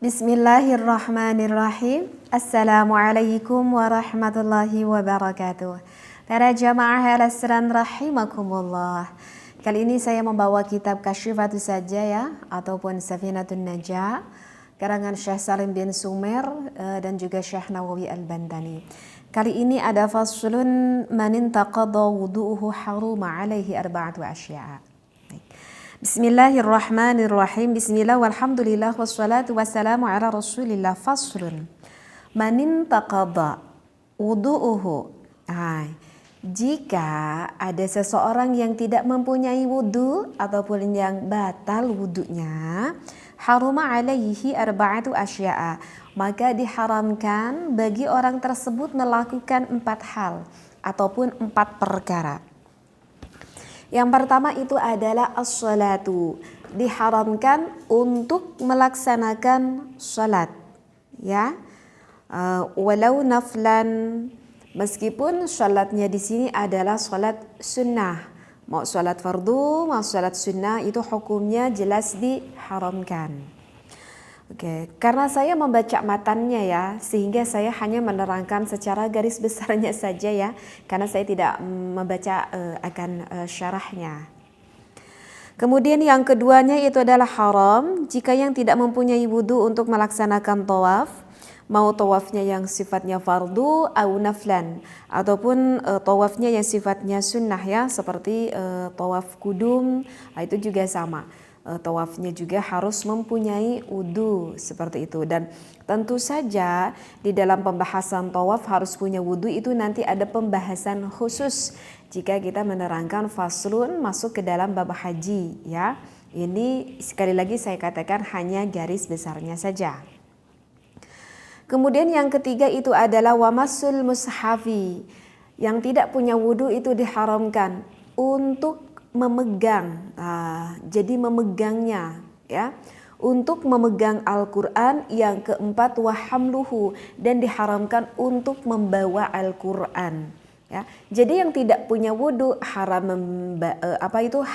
Bismillahirrahmanirrahim. Assalamualaikum warahmatullahi wabarakatuh. Para jamaah al-Asran rahimakumullah. Kali ini saya membawa kitab Kasyifatus Sajjah ataupun Safinatun Najah karangan Syekh Salim bin Sumer dan juga Syekh Nawawi Al-Bantani. Kali ini ada faslun man intaqadha wudu'uhu haruma alaihi arba'atu asya'a. Bismillahirrahmanirrahim. Bismillah walhamdulillah wassalatu wassalamu ala rasulillah. Faslun man intaqadha wudu'uhu. Jika ada seseorang yang tidak mempunyai wudu ataupun yang batal wudunya, haruma alaihi arba'atu asya'a, maka diharamkan bagi orang tersebut melakukan 4 hal ataupun 4 perkara. Yang pertama itu adalah as-salatu, diharamkan untuk melaksanakan salat, ya, walau naflan, meskipun salatnya di sini adalah salat sunnah, mau salat fardu, mau salat sunnah, itu hukumnya jelas diharamkan. Oke, karena saya membaca matannya ya, sehingga saya hanya menerangkan secara garis besarnya saja ya, karena saya tidak membaca akan syarahnya. Kemudian yang keduanya itu adalah haram jika yang tidak mempunyai wudu untuk melaksanakan tawaf, mau tawafnya yang sifatnya fardu atau naflan, ataupun tawafnya yang sifatnya sunnah ya, seperti tawaf kudum, itu juga sama. Tawafnya juga harus mempunyai wudu seperti itu. Dan tentu saja di dalam pembahasan tawaf harus punya wudu itu nanti ada pembahasan khusus jika kita menerangkan faslun masuk ke dalam bab haji ya. Ini sekali lagi saya katakan hanya garis besarnya saja. Kemudian yang ketiga itu adalah wamasul mushafi. Yang tidak punya wudu itu diharamkan untuk memegang, jadi memegangnya ya, untuk memegang Al-Quran. Yang keempat wahamluhu, dan diharamkan untuk membawa Al-Quran ya. Jadi yang tidak punya wudu haram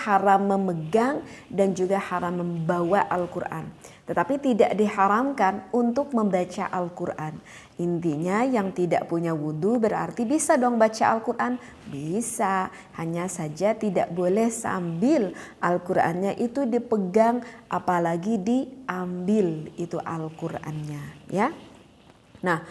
haram memegang dan juga haram membawa Al-Quran, tetapi tidak diharamkan untuk membaca Al-Quran. Intinya yang tidak punya wudu berarti bisa dong baca Al-Quran? Bisa, hanya saja tidak boleh sambil Al-Qurannya itu dipegang apalagi diambil itu Al-Qurannya ya. Nah,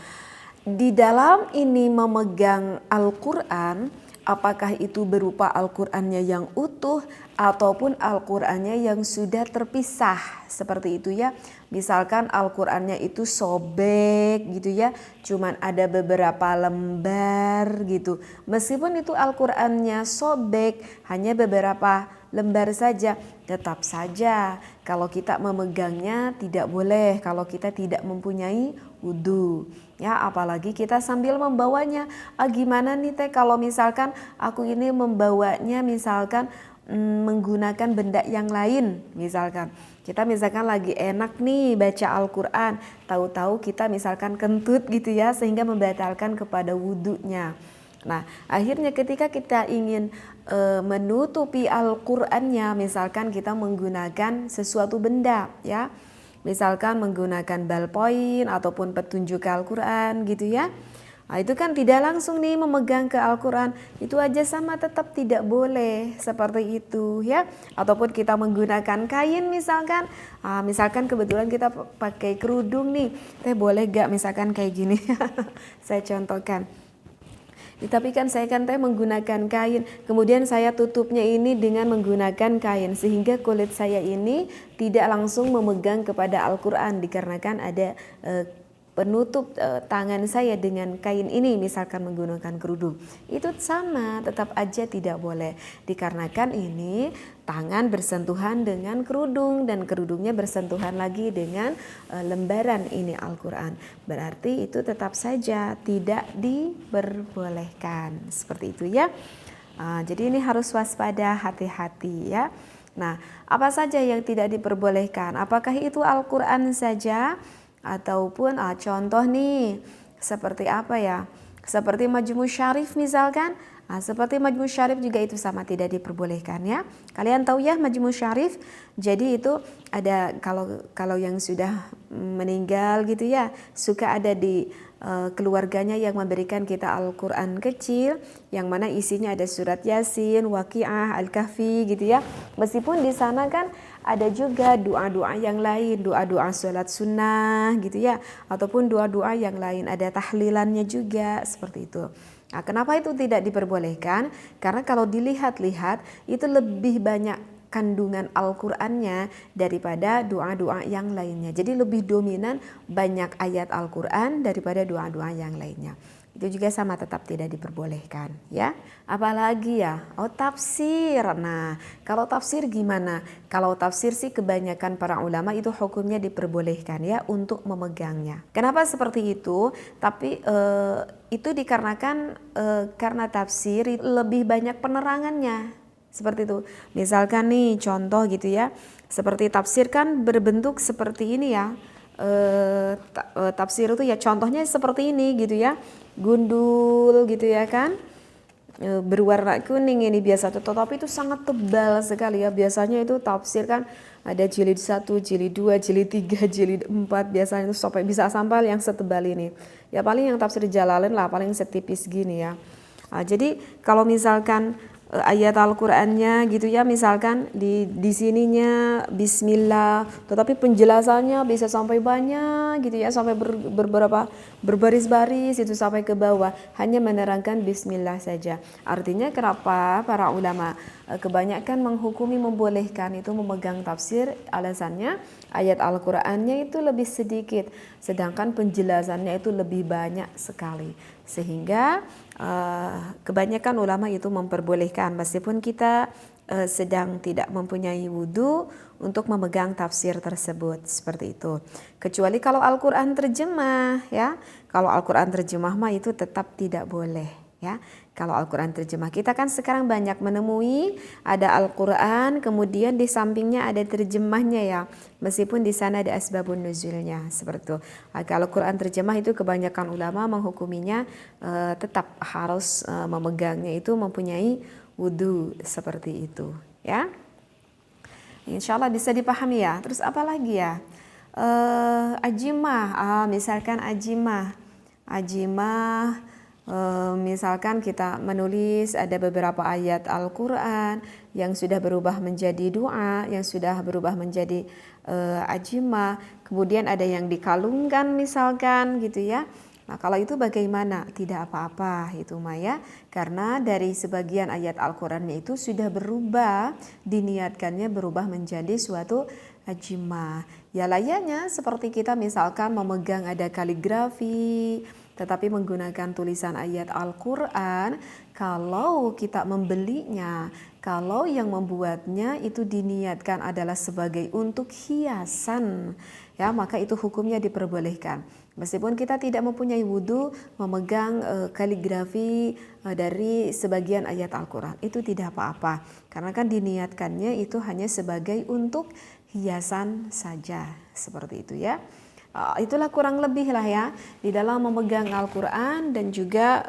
di dalam ini memegang Al-Quran, apakah itu berupa Al-Qurannya yang utuh ataupun Al-Qurannya yang sudah terpisah seperti itu ya. Misalkan Al-Qurannya itu sobek gitu ya, cuman ada beberapa lembar gitu. Meskipun itu Al-Qurannya sobek, hanya beberapa lembar saja, tetap saja kalau kita memegangnya tidak boleh kalau kita tidak mempunyai wudu ya, apalagi kita sambil membawanya. Gimana nih teh kalau misalkan aku ini membawanya misalkan menggunakan benda yang lain, misalkan kita lagi enak nih baca Al-Quran, tahu-tahu kita misalkan kentut gitu ya, sehingga membatalkan kepada wudunya. Nah, akhirnya ketika kita ingin menutupi Al-Qur'annya, misalkan kita menggunakan sesuatu benda ya, misalkan menggunakan ballpoint ataupun petunjuk Al-Qur'an gitu ya. Nah, itu kan tidak langsung nih memegang ke Al-Quran, itu aja sama tetap tidak boleh seperti itu ya. Ataupun kita menggunakan kain misalkan, misalkan kebetulan kita pakai kerudung nih, boleh gak misalkan kayak gini, saya contohkan. Tapi kan saya menggunakan kain, kemudian saya tutupnya ini dengan menggunakan kain, sehingga kulit saya ini tidak langsung memegang kepada Al-Quran dikarenakan ada penutup tangan saya dengan kain ini, misalkan menggunakan kerudung. Itu sama, tetap aja tidak boleh dikarenakan ini tangan bersentuhan dengan kerudung dan kerudungnya bersentuhan lagi dengan lembaran ini Al-Quran. Berarti itu tetap saja tidak diperbolehkan seperti itu ya. Jadi ini harus waspada, hati-hati ya. Nah, apa saja yang tidak diperbolehkan? Apakah itu Al-Quran saja? Ataupun contoh nih seperti apa ya, seperti Majmu' Syarif misalkan, Seperti Majmu' Syarif juga itu sama, tidak diperbolehkan ya. Kalian tahu ya Majmu' Syarif? Jadi itu ada kalau yang sudah meninggal gitu ya, suka ada di keluarganya yang memberikan kita Al-Quran kecil yang mana isinya ada surat Yasin, Waqiah, Al-Kahfi gitu ya. Meskipun di sana kan ada juga doa-doa yang lain, doa-doa sholat sunnah gitu ya, ataupun doa-doa yang lain, ada tahlilannya juga seperti itu. Nah, kenapa itu tidak diperbolehkan? Karena kalau dilihat-lihat itu lebih banyak kandungan Al-Qur'annya daripada doa-doa yang lainnya. Jadi lebih dominan banyak ayat Al-Qur'an daripada doa-doa yang lainnya. Itu juga sama, tetap tidak diperbolehkan ya. Apalagi ya, tafsir. Nah, kalau tafsir gimana? Kalau tafsir sih kebanyakan para ulama itu hukumnya diperbolehkan ya untuk memegangnya. Kenapa seperti itu? Tapi itu dikarenakan karena tafsir lebih banyak penerangannya. Seperti itu. Misalkan nih contoh gitu ya. Seperti tafsir kan berbentuk seperti ini ya. Tafsir itu ya contohnya seperti ini gitu ya. Gundul gitu ya kan. Berwarna kuning ini biasa, tetapi itu sangat tebal sekali ya. Biasanya itu tafsir kan ada jilid 1, jilid 2, jilid 3, jilid 4, biasanya itu bisa sampai yang setebal ini. Ya paling yang tafsir Jalalain lah paling setipis gini ya. Jadi kalau misalkan ayat Al-Qur'annya gitu ya, misalkan di sininya bismillah, tetapi penjelasannya bisa sampai banyak gitu ya, sampai berbaris-baris itu sampai ke bawah, hanya menerangkan bismillah saja. Artinya kenapa para ulama kebanyakan menghukumi membolehkan itu memegang tafsir, alasannya ayat Al-Qur'annya itu lebih sedikit, sedangkan penjelasannya itu lebih banyak sekali. Sehingga kebanyakan ulama itu memperbolehkan meskipun kita sedang tidak mempunyai wudu untuk memegang tafsir tersebut, seperti itu. Kecuali kalau Al-Qur'an terjemah ya. Kalau Al-Qur'an terjemah mah itu tetap tidak boleh ya. Kalau Al-Qur'an terjemah, kita kan sekarang banyak menemui ada Al-Qur'an kemudian di sampingnya ada terjemahnya ya. Meskipun di sana ada asbabun nuzulnya, seperti itu. Kalau Al-Qur'an terjemah itu kebanyakan ulama menghukuminya tetap harus memegangnya itu mempunyai wudu, seperti itu ya. Insya Allah bisa dipahami ya. Terus apa lagi ya? Ajimah, misalkan ajimah, misalkan kita menulis ada beberapa ayat Al-Quran yang sudah berubah menjadi doa, yang sudah berubah menjadi ajimah, kemudian ada yang dikalungkan misalkan gitu ya. Nah kalau itu bagaimana? Tidak apa-apa itu Maya, karena dari sebagian ayat Al-Qurannya itu sudah berubah, diniatkannya berubah menjadi suatu ajimah. Ya layaknya seperti kita misalkan memegang ada kaligrafi, tetapi menggunakan tulisan ayat Al-Quran, kalau kita membelinya, kalau yang membuatnya itu diniatkan adalah sebagai untuk hiasan, ya maka itu hukumnya diperbolehkan. Meskipun kita tidak mempunyai wudu memegang kaligrafi dari sebagian ayat Al-Quran, itu tidak apa-apa. Karena kan diniatkannya itu hanya sebagai untuk hiasan saja, seperti itu ya. Itulah kurang lebih lah ya di dalam memegang Al-Quran dan juga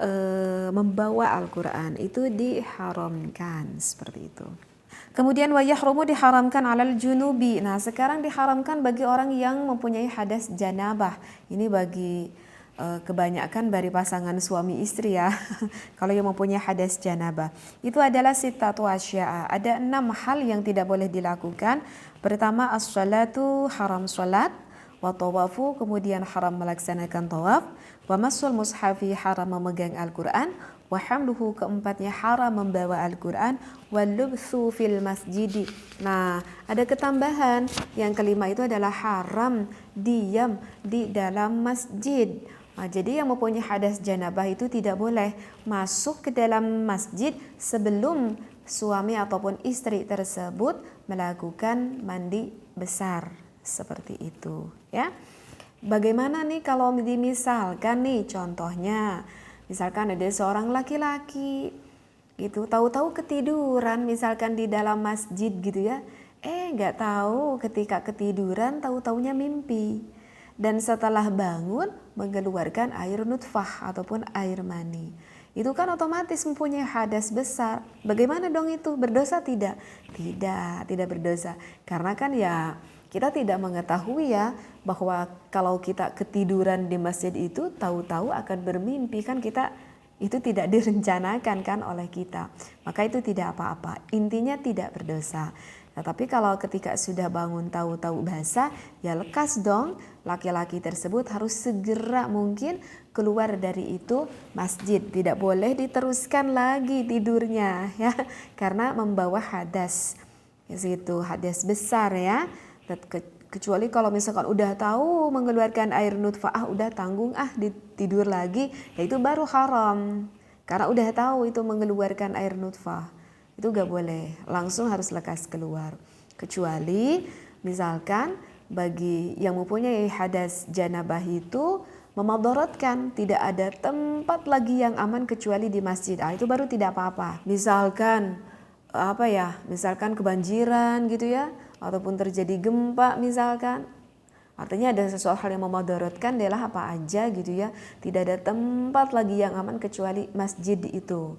membawa Al-Quran itu diharamkan, seperti itu. Kemudian wa yahrumu diharamkan alal junubi. Nah sekarang diharamkan bagi orang yang mempunyai hadas janabah. Ini bagi kebanyakan dari pasangan suami istri ya. Kalau yang mempunyai hadas janabah itu adalah sittatu asya'a. Ada 6 hal yang tidak boleh dilakukan. Pertama as-salatu, haram salat. Wa tawafu, kemudian haram melaksanakan tawaf. Wa masul mushafi, haram memegang Al-Quran. Wa hamluhu, keempatnya haram membawa Al-Quran. Wa lubthu fil masjidi. Nah ada ketambahan, yang kelima itu adalah haram diam di dalam masjid. Nah, jadi yang mempunyai hadas janabah itu tidak boleh masuk ke dalam masjid sebelum suami ataupun istri tersebut melakukan mandi besar, seperti itu ya. Bagaimana nih kalau misalkan nih contohnya, misalkan ada seorang laki-laki gitu tahu-tahu ketiduran misalkan di dalam masjid gitu ya, nggak tahu ketika ketiduran tahu-taunya mimpi, dan setelah bangun mengeluarkan air nutfah ataupun air mani. itu kan otomatis mempunyai hadas besar. Bagaimana dong itu? Berdosa tidak? Tidak berdosa. Karena kan ya kita tidak mengetahui ya bahwa kalau kita ketiduran di masjid itu tahu-tahu akan bermimpi, kan kita itu tidak direncanakan kan oleh kita. Maka itu tidak apa-apa. Intinya tidak berdosa. Nah, tapi kalau ketika sudah bangun tahu-tahu basah, ya lekas dong, laki-laki tersebut harus segera mungkin keluar dari itu masjid. Tidak boleh diteruskan lagi tidurnya ya, karena membawa hadas. Itu hadas besar ya. Kecuali kalau misalkan udah tahu mengeluarkan air nutfah, udah tanggung tidur lagi, ya itu baru haram. Karena udah tahu itu mengeluarkan air nutfah. Itu gak boleh, langsung harus lekas keluar. Kecuali misalkan bagi yang mempunyai hadas janabah itu memadaratkan, tidak ada tempat lagi yang aman kecuali di masjid. Itu baru tidak apa-apa. Misalkan misalkan kebanjiran gitu ya, ataupun terjadi gempa misalkan. Artinya ada sesuatu hal yang memadaratkan adalah apa aja gitu ya. Tidak ada tempat lagi yang aman kecuali masjid itu.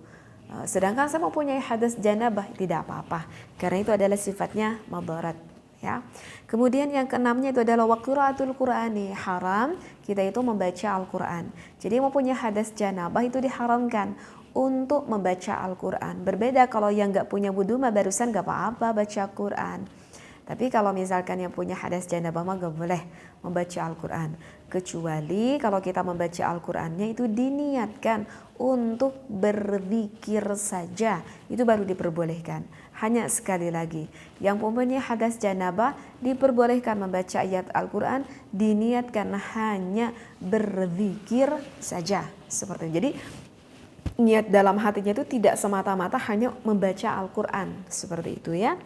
Sedangkan saya mempunyai hadas janabah, tidak apa-apa, karena itu adalah sifatnya madarat ya. Kemudian yang keenamnya itu adalah waqiraatul Qur'ani, haram kita itu membaca Al-Qur'an. Jadi mempunyai hadas janabah itu diharamkan untuk membaca Al-Qur'an. Berbeda kalau yang gak punya wudu mah barusan gak apa-apa baca Al-Qur'an. Tapi kalau misalkan yang punya hadas janabah mah gak boleh membaca Al-Quran. Kecuali kalau kita membaca Al-Qurannya itu diniatkan untuk berzikir saja. Itu baru diperbolehkan. Hanya sekali lagi, yang mempunyai hadas janabah diperbolehkan membaca ayat Al-Quran, diniatkan hanya berzikir saja. Seperti itu. Jadi niat dalam hatinya itu tidak semata-mata hanya membaca Al-Quran. Seperti itu ya.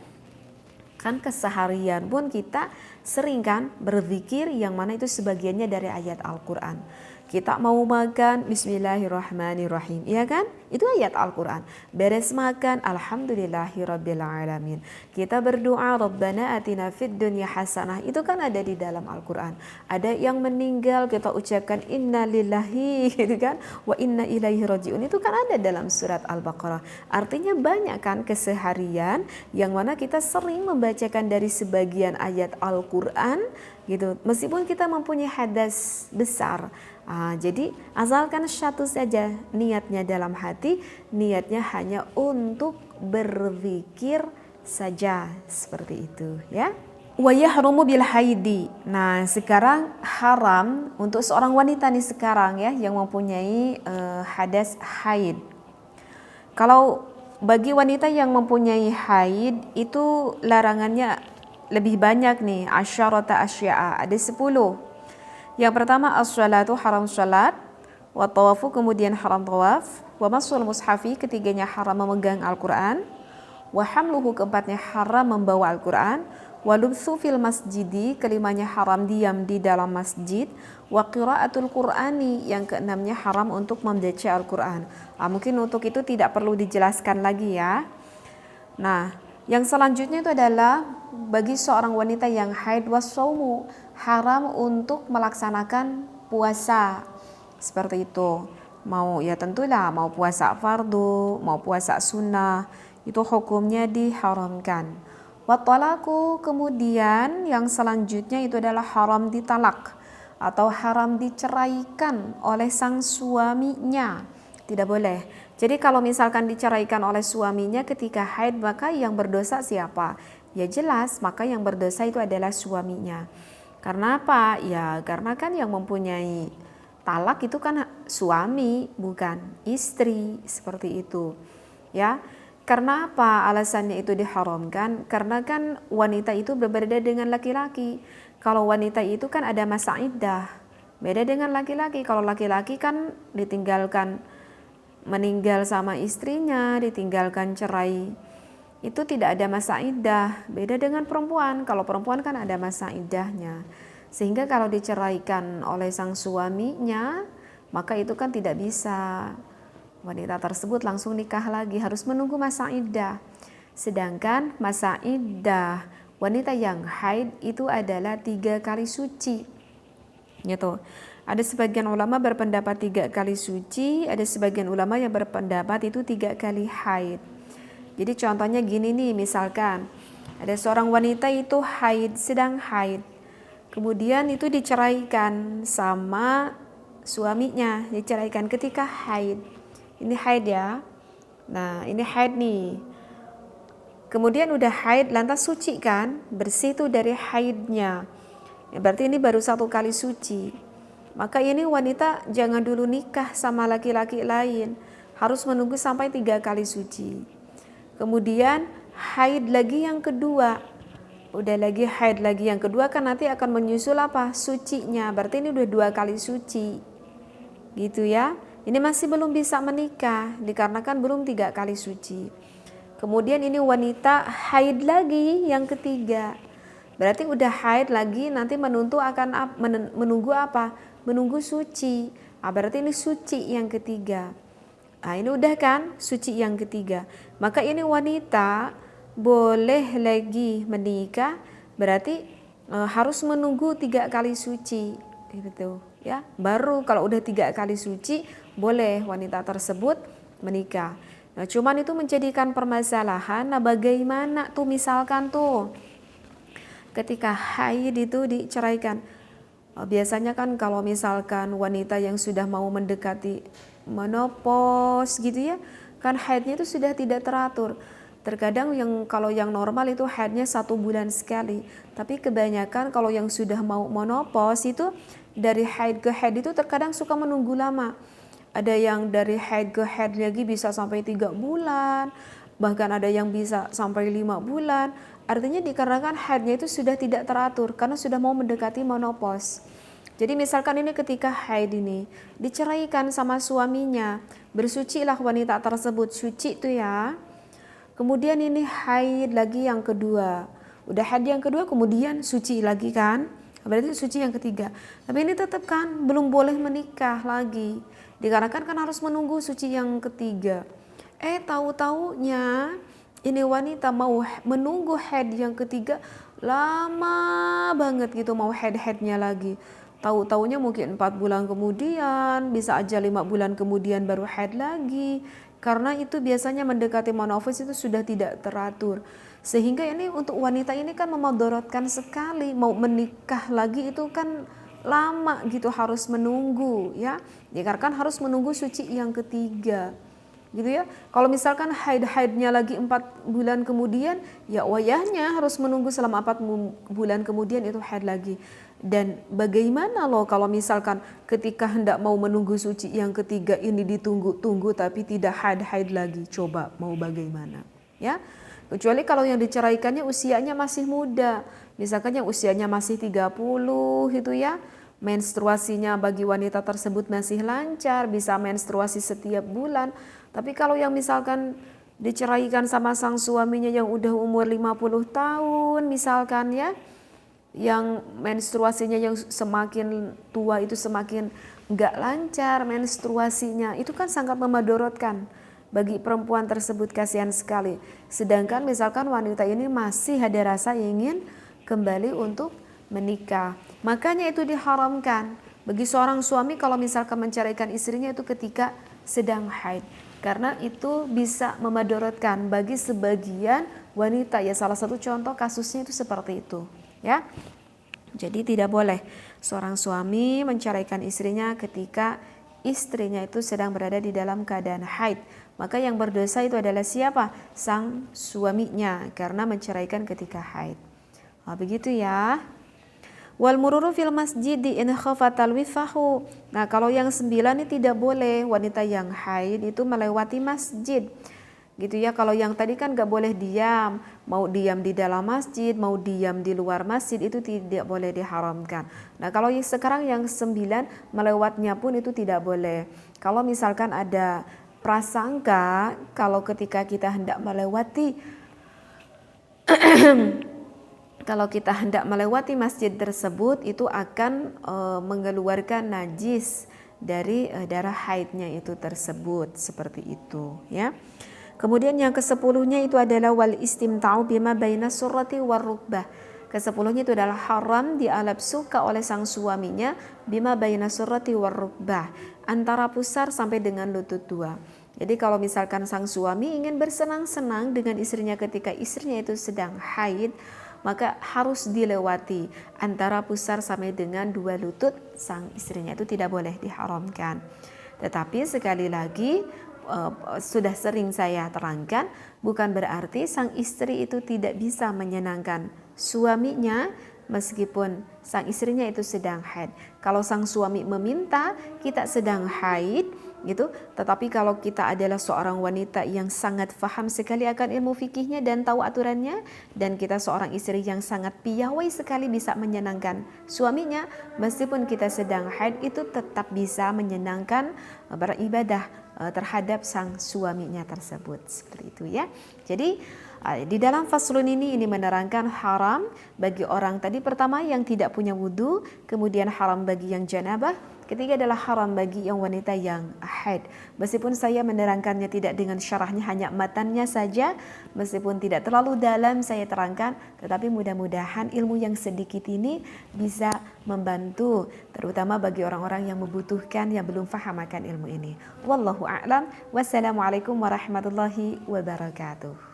Kan keseharian pun kita sering kan berzikir yang mana itu sebagiannya dari ayat Al-Quran. Kita mau makan, bismillahirrahmanirrahim, iya kan? Itu ayat Al-Quran. Beres makan, alhamdulillahirrabbilalamin. Kita berdoa, Rabbana atina fid dunya hasanah. Itu kan ada di dalam Al-Quran. Ada yang meninggal, kita ucapkan inna lillahi, gitu kan? Wa inna ilaihi raji'un. Itu kan ada dalam surat Al-Baqarah. Artinya banyak kan keseharian yang mana kita sering membacakan dari sebagian ayat Al-Quran, gitu. Meskipun kita mempunyai hadas besar. Jadi asalkan satu saja niatnya dalam hati, niatnya hanya untuk berzikir saja, seperti itu ya. Wa yahrumu bil haidi. Nah, sekarang haram untuk seorang wanita nih sekarang ya yang mempunyai hadas haid. Kalau bagi wanita yang mempunyai haid itu larangannya lebih banyak nih, asyarata asya'a, ada 10. Yang pertama as-salatu, haram salat, wa tawafu, kemudian haram tawaf, wa masul mushafi, ketiganya haram memegang Al-Quran, wa hamluhu, keempatnya haram membawa Al-Quran, wa lubthu fil masjidi, kelimanya haram diam di dalam masjid, wa qiraatul Qur'ani, yang keenamnya haram untuk membaca Al-Quran. Mungkin untuk itu tidak perlu dijelaskan lagi ya. Nah, yang selanjutnya itu adalah bagi seorang wanita yang haid wasaumu, haram untuk melaksanakan puasa. Seperti itu. Mau ya tentulah mau puasa fardu, mau puasa sunnah, itu hukumnya diharamkan. Wattalaku, kemudian yang selanjutnya itu adalah haram ditalak atau haram diceraikan oleh sang suaminya. Tidak boleh. Jadi kalau misalkan diceraikan oleh suaminya ketika haid, maka yang berdosa siapa? Ya jelas, maka yang berdosa itu adalah suaminya. Karena apa? Ya karena kan yang mempunyai talak itu kan suami, bukan istri, seperti itu. Ya. Karena apa alasannya itu diharamkan? Karena kan wanita itu berbeda dengan laki-laki. Kalau wanita itu kan ada masa iddah. Beda dengan laki-laki. Kalau laki-laki kan meninggal sama istrinya, ditinggalkan cerai, itu tidak ada masa iddah. Beda dengan perempuan. Kalau perempuan kan ada masa iddahnya. Sehingga kalau diceraikan oleh sang suaminya, maka itu kan tidak bisa. Wanita tersebut langsung nikah lagi, harus menunggu masa iddah. Sedangkan masa iddah wanita yang haid itu adalah 3 kali suci. Gitu. Ada sebagian ulama berpendapat 3 kali suci, ada sebagian ulama yang berpendapat itu 3 kali haid. Jadi contohnya gini nih, misalkan ada seorang wanita itu haid, sedang haid. Kemudian itu diceraikan sama suaminya, diceraikan ketika haid. Ini haid ya. Nah, ini haid nih. Kemudian udah haid, lantas suci kan? Bersih tuh dari haidnya. Ya, berarti ini baru 1 kali suci. Maka ini wanita jangan dulu nikah sama laki-laki lain. Harus menunggu sampai 3 kali suci. Kemudian haid lagi yang kedua. Udah lagi haid lagi yang kedua kan nanti akan menyusul apa? Sucinya. Berarti ini udah 2 kali suci. Gitu ya. Ini masih belum bisa menikah dikarenakan belum 3 kali suci. Kemudian ini wanita haid lagi yang ketiga. Berarti udah haid lagi nanti menunggu apa? Menunggu suci. Berarti ini suci yang ketiga. Ini udah kan suci yang ketiga. Maka ini wanita boleh lagi menikah, berarti harus menunggu 3 kali suci gitu ya. Baru kalau udah 3 kali suci boleh wanita tersebut menikah. Nah, cuman itu menjadikan permasalahan. Nah, bagaimana tuh misalkan tuh ketika haid itu diceraikan. Biasanya kan kalau misalkan wanita yang sudah mau mendekati menopause gitu ya, kan haidnya itu sudah tidak teratur. Terkadang kalau yang normal itu haidnya 1 bulan sekali. Tapi kebanyakan kalau yang sudah mau menopause itu dari haid ke haid itu terkadang suka menunggu lama. Ada yang dari haid ke haid lagi bisa sampai 3 bulan, bahkan ada yang bisa sampai 5 bulan. Artinya dikarenakan haidnya itu sudah tidak teratur karena sudah mau mendekati menopause. Jadi misalkan ini ketika haid ini diceraikan sama suaminya, bersucilah wanita tersebut, suci itu ya. Kemudian ini haid lagi yang kedua. Udah haid yang kedua kemudian suci lagi kan? Berarti suci yang ketiga. Tapi ini tetap kan belum boleh menikah lagi. Dikarenakan kan harus menunggu suci yang ketiga. Tahu-taunya ini wanita mau menunggu haid yang ketiga lama banget gitu, mau haid-haidnya lagi. Tahu-taunya mungkin 4 bulan kemudian, bisa aja 5 bulan kemudian baru haid lagi. Karena itu biasanya mendekati menopause itu sudah tidak teratur. Sehingga ini untuk wanita ini kan memudaratkan sekali, mau menikah lagi itu kan lama gitu, harus menunggu ya. Dikarenakan harus menunggu suci yang ketiga. Gitu ya. Kalau misalkan haid-haidnya lagi 4 bulan kemudian, ya wayahnya harus menunggu selama 4 bulan kemudian itu haid lagi. Dan bagaimana loh kalau misalkan ketika hendak mau menunggu suci yang ketiga ini ditunggu-tunggu tapi tidak haid-haid lagi, coba mau bagaimana ya? Kecuali kalau yang diceraikannya usianya masih muda, misalkan yang usianya masih 30 gitu ya, menstruasinya bagi wanita tersebut masih lancar, bisa menstruasi setiap bulan. Tapi kalau yang misalkan diceraikan sama sang suaminya yang udah umur 50 tahun misalkan ya, yang menstruasinya yang semakin tua itu semakin enggak lancar menstruasinya, itu kan sangat memudaratkan bagi perempuan tersebut, kasihan sekali. Sedangkan misalkan wanita ini masih ada rasa ingin kembali untuk menikah. Makanya itu diharamkan bagi seorang suami kalau misalkan menceraikan istrinya itu ketika sedang haid. Karena itu bisa memudaratkan bagi sebagian wanita ya, salah satu contoh kasusnya itu seperti itu ya. Jadi tidak boleh seorang suami menceraikan istrinya ketika istrinya itu sedang berada di dalam keadaan haid. Maka yang berdosa itu adalah siapa? Sang suaminya, karena menceraikan ketika haid. Begitu ya. Wal mururu fil masjid in khafatal wifahu. Nah, kalau yang 9 ini tidak boleh wanita yang haid itu melewati masjid. Gitu ya. Kalau yang tadi kan gak boleh diam, mau diam di dalam masjid, mau diam di luar masjid, itu tidak boleh, diharamkan. Nah, kalau sekarang yang 9 melewatnya pun itu tidak boleh. Kalau misalkan ada prasangka kalau ketika kita hendak melewati kalau kita hendak melewati masjid tersebut itu akan mengeluarkan najis dari darah haidnya itu tersebut, seperti itu ya. Kemudian yang ke-10-nya itu adalah wal istimta'u bima baina surrati war rukbah. Kesepuluhnya itu adalah haram dialap suka oleh sang suaminya bima baina surrati warrukbah, antara pusar sampai dengan lutut dua. Jadi kalau misalkan sang suami ingin bersenang-senang dengan istrinya ketika istrinya itu sedang haid, maka harus dilewati antara pusar sampai dengan dua lutut sang istrinya, itu tidak boleh, diharamkan. Tetapi sekali lagi sudah sering saya terangkan, bukan berarti sang istri itu tidak bisa menyenangkan suaminya meskipun sang istrinya itu sedang haid. Kalau sang suami meminta, kita sedang haid gitu, tetapi kalau kita adalah seorang wanita yang sangat faham sekali akan ilmu fikihnya dan tahu aturannya, dan kita seorang istri yang sangat piawai sekali bisa menyenangkan suaminya, meskipun kita sedang haid itu tetap bisa menyenangkan beribadah terhadap sang suaminya tersebut, seperti itu ya. Jadi di dalam faslun ini menerangkan haram bagi orang tadi pertama yang tidak punya wudu, kemudian haram bagi yang janabah, ketiga adalah haram bagi yang wanita yang haid. Meskipun saya menerangkannya tidak dengan syarahnya, hanya matannya saja, meskipun tidak terlalu dalam saya terangkan, tetapi mudah-mudahan ilmu yang sedikit ini bisa membantu, terutama bagi orang-orang yang membutuhkan, yang belum faham akan ilmu ini. Wallahu a'lam. Wassalamualaikum warahmatullahi wabarakatuh.